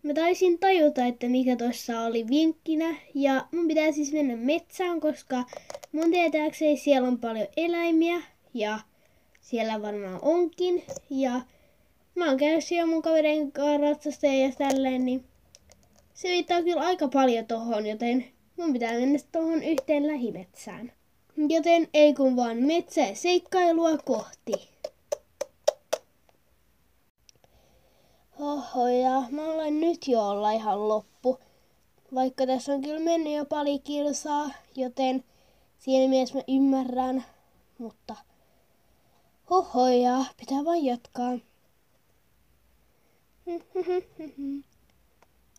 Mä taisin tajuta, että mikä tuossa oli vinkkinä. Ja mun pitää siis mennä metsään, koska mun tietääkseni siellä on paljon eläimiä. Ja siellä varmaan onkin. Ja mä oon käynyt siellä mun kavereiden kanssa ratsastamaan ja tälleen, niin se viittaa kyllä aika paljon tohon, joten mun pitää mennä tohon yhteen lähimetsään. Joten ei kun vaan metsää seikkailua kohti. Oho, ja mä olen nyt jo olla ihan loppu. Vaikka tässä on kyllä mennyt jo pari kilsaa, joten siinä mielessä mä ymmärrän. Mutta oho, ja pitää vaan jatkaa.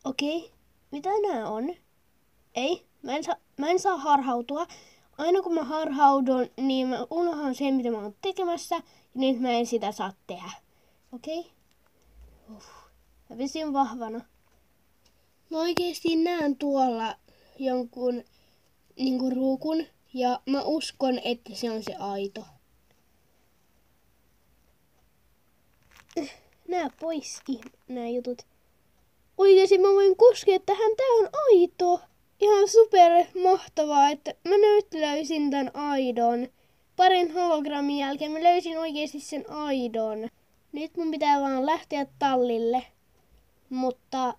Okei, mitä nää on? Ei, mä en saa harhautua. Aina kun mä harhaudun, niin mä unohan sen, mitä mä oon tekemässä, ja nyt mä en sitä saa tehdä. Okei? Mä pysyn vahvana. Mä oikeesti näen tuolla jonkun ruukun, ja mä uskon, että se on se aito. Nää pois nää jutut. Oikeesti mä voin koskea tähän, tää on aito. Ihan super mahtavaa, että mä nyt löysin tän aidon. Parin hologrammin jälkeen mä löysin oikeesti sen aidon. Nyt mun pitää vaan lähteä tallille. Mutta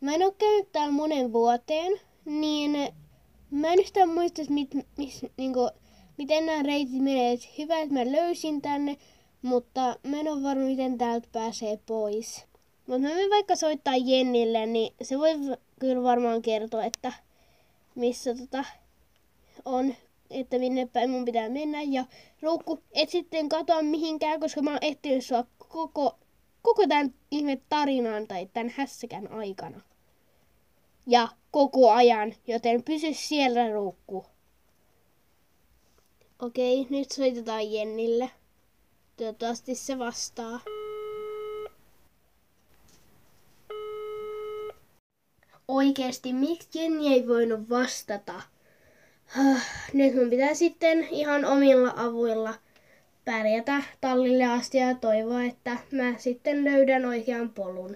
mä en oo käynyt täällä monen vuoteen, niin mä en yhtään muista, miten nämä reitit menee. Hyvä, että mä löysin tänne, mutta mä en oo varma, miten täältä pääsee pois. Mutta mä menen vaikka soittaa Jennille, niin se voi kyllä varmaan kertoa, että missä on, että minne päin mun pitää mennä. Ja Ruukku, et sitten katoa mihinkään, koska mä oon etsinyt sua koko tämän ihme tarinan tai tämän hässäkän aikana. Ja koko ajan, joten pysy siellä, Ruukku. Okei, nyt soitetaan Jennille. Toivottavasti se vastaa. Oikeesti, miksi Jenni ei voinut vastata? Nyt mun pitää sitten ihan omilla avuilla pärjätä tallille asti ja toivoa, että mä sitten löydän oikean polun.